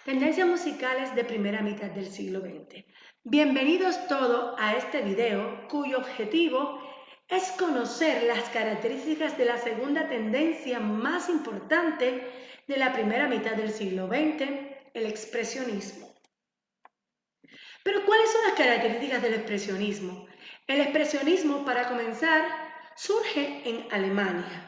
Tendencias musicales de primera mitad del siglo XX. Bienvenidos todos a este video cuyo objetivo es conocer las características de la segunda tendencia más importante de la primera mitad del siglo XX, el expresionismo. Pero ¿cuáles son las características del expresionismo? El expresionismo, para comenzar, surge en Alemania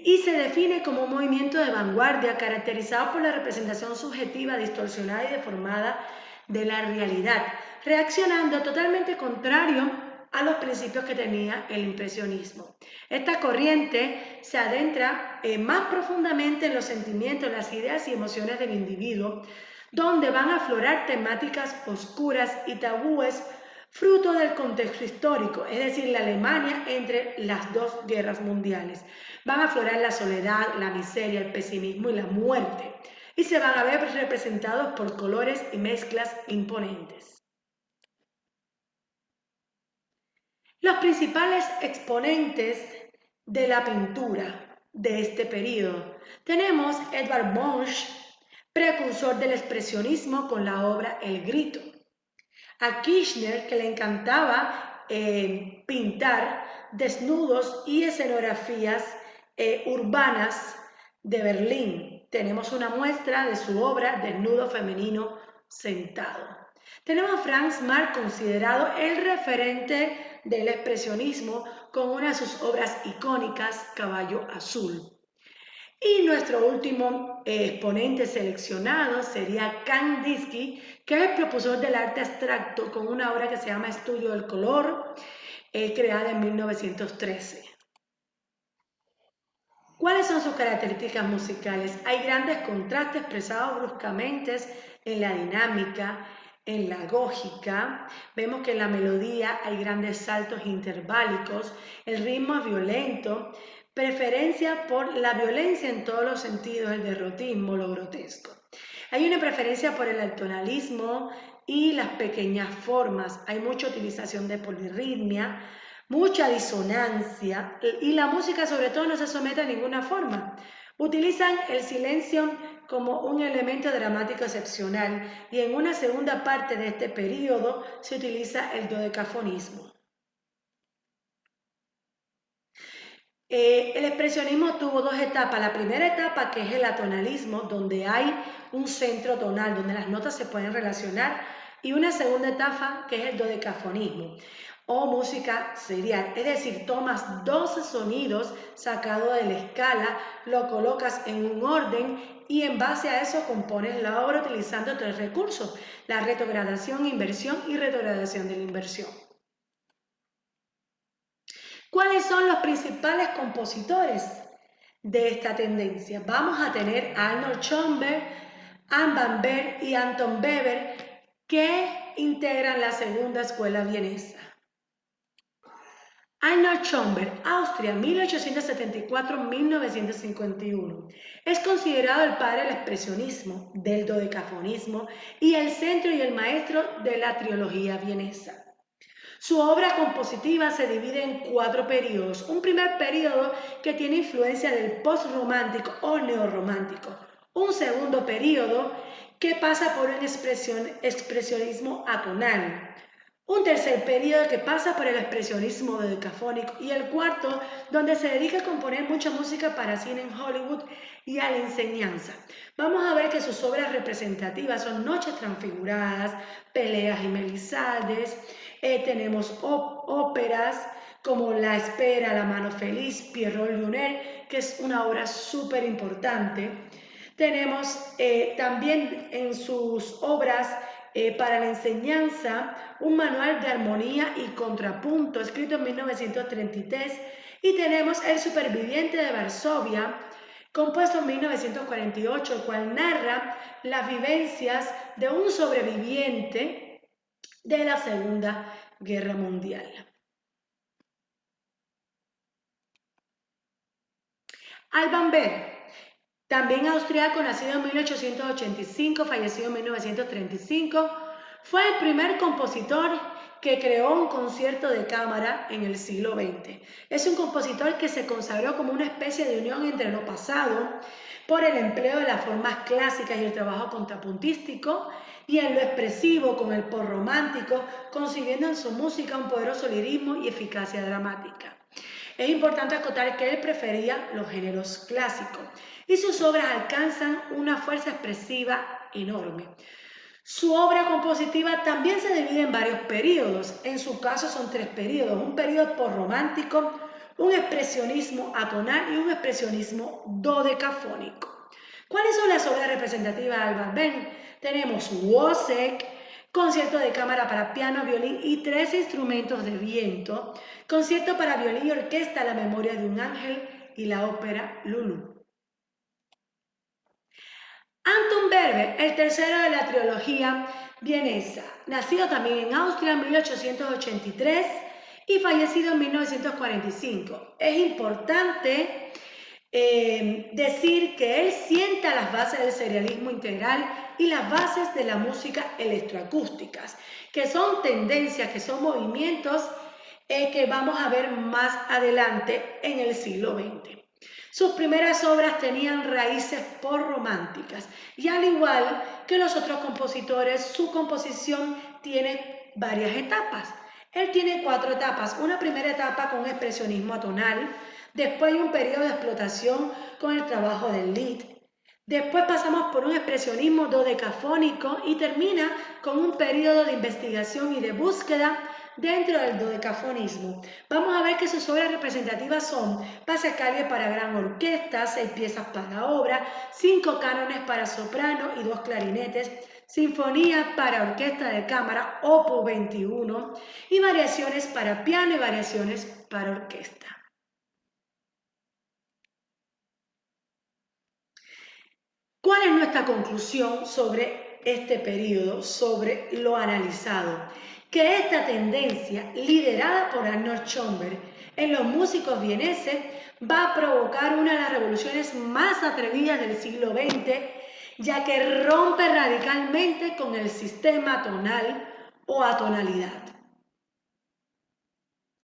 y se define como un movimiento de vanguardia caracterizado por la representación subjetiva, distorsionada y deformada de la realidad, reaccionando totalmente contrario a los principios que tenía el impresionismo. Esta corriente se adentra más profundamente en los sentimientos, las ideas y emociones del individuo, donde van a aflorar temáticas oscuras y tabúes fruto del contexto histórico, es decir, la Alemania entre las dos guerras mundiales. Van a aflorar la soledad, la miseria, el pesimismo y la muerte, y se van a ver representados por colores y mezclas imponentes. Los principales exponentes de la pintura de este periodo tenemos Edvard Munch, precursor del expresionismo con la obra El Grito. A Kirchner, que le encantaba pintar desnudos y escenografías urbanas de Berlín. Tenemos una muestra de su obra Desnudo femenino sentado. Tenemos a Franz Marc, considerado el referente del expresionismo con una de sus obras icónicas, Caballo Azul. Y nuestro último exponente seleccionado sería Kandinsky, que es el propulsor del arte abstracto con una obra que se llama Estudio del Color, creada en 1913. ¿Cuáles son sus características musicales? Hay grandes contrastes expresados bruscamente en la dinámica, en la gógica. Vemos que en la melodía hay grandes saltos interválicos, el ritmo es violento, preferencia por la violencia en todos los sentidos, el derrotismo, lo grotesco. Hay una preferencia por el atonalismo y las pequeñas formas. Hay mucha utilización de polirritmia, mucha disonancia y la música sobre todo no se somete a ninguna forma. Utilizan el silencio como un elemento dramático excepcional y en una segunda parte de este periodo se utiliza el dodecafonismo. El expresionismo tuvo dos etapas. La primera etapa, que es el atonalismo, donde hay un centro tonal, donde las notas se pueden relacionar, y una segunda etapa, que es el dodecafonismo o música serial, es decir, tomas 12 sonidos sacados de la escala, lo colocas en un orden y en base a eso compones la obra utilizando tres recursos: la retrogradación, inversión y retrogradación de la inversión. ¿Cuáles son los principales compositores de esta tendencia? Vamos a tener a Arnold Schoenberg, Anne van Berg y Anton Weber, que integran la segunda escuela vienesa. Arnold Schoenberg, Austria, 1874-1951. Es considerado el padre del expresionismo, del dodecafonismo y el centro y el maestro de la trilogía vienesa. Su obra compositiva se divide en 4 periodos. Un primer periodo que tiene influencia del postromántico o neorromántico. Un segundo periodo que pasa por un expresionismo atonal. Un tercer periodo que pasa por el expresionismo dodecafónico y el cuarto donde se dedica a componer mucha música para cine en Hollywood y a la enseñanza. Vamos a ver que sus obras representativas son Noches Transfiguradas, Peleas y Melizaldes, tenemos óperas como La Espera, La Mano Feliz, Pierrot Lunaire, que es una obra súper importante. Tenemos también en sus obras para la enseñanza un manual de armonía y contrapunto escrito en 1933 y tenemos El Superviviente de Varsovia, compuesto en 1948, el cual narra las vivencias de un sobreviviente de la Segunda Guerra Mundial. Alban Berg, también austriaco, nacido en 1885, fallecido en 1935, fue el primer compositor que creó un concierto de cámara en el siglo XX. Es un compositor que se consagró como una especie de unión entre lo pasado, por el empleo de las formas clásicas y el trabajo contrapuntístico, y en lo expresivo con el postromántico, concibiendo en su música un poderoso lirismo y eficacia dramática. Es importante acotar que él prefería los géneros clásicos y sus obras alcanzan una fuerza expresiva enorme. Su obra compositiva también se divide en varios periodos. En su caso son 3 periodos: un periodo postromántico, un expresionismo atonal y un expresionismo dodecafónico. ¿Cuáles son las obras representativas de Alvar Berg? Tenemos Wozzeck, concierto de cámara para piano, violín y 3 instrumentos de viento, concierto para violín y orquesta, La memoria de un ángel y la ópera Lulu. Anton Berger, el tercero de la trilogía vienesa, nacido también en Austria en 1883 y fallecido en 1945. Es importante decir que él sienta las bases del serialismo integral y las bases de la música electroacústicas, que son tendencias, que son movimientos que vamos a ver más adelante en el siglo XX. Sus primeras obras tenían raíces postrománticas y al igual que los otros compositores, su composición tiene varias etapas. Él tiene 4 etapas. Una primera etapa con expresionismo atonal, después hay un periodo de explotación con el trabajo del Lied, después pasamos por un expresionismo dodecafónico y termina con un periodo de investigación y de búsqueda dentro del dodecafonismo. Vamos a ver que sus obras representativas son Passacaglia para gran orquesta, 6 piezas para obra, 5 cánones para soprano y 2 clarinetes, Sinfonía para orquesta de cámara, opus 21, y variaciones para piano y variaciones para orquesta. ¿Cuál es nuestra conclusión sobre este periodo, sobre lo analizado? Que esta tendencia, liderada por Arnold Schoenberg en los músicos vieneses, va a provocar una de las revoluciones más atrevidas del siglo XX, ya que rompe radicalmente con el sistema tonal o atonalidad.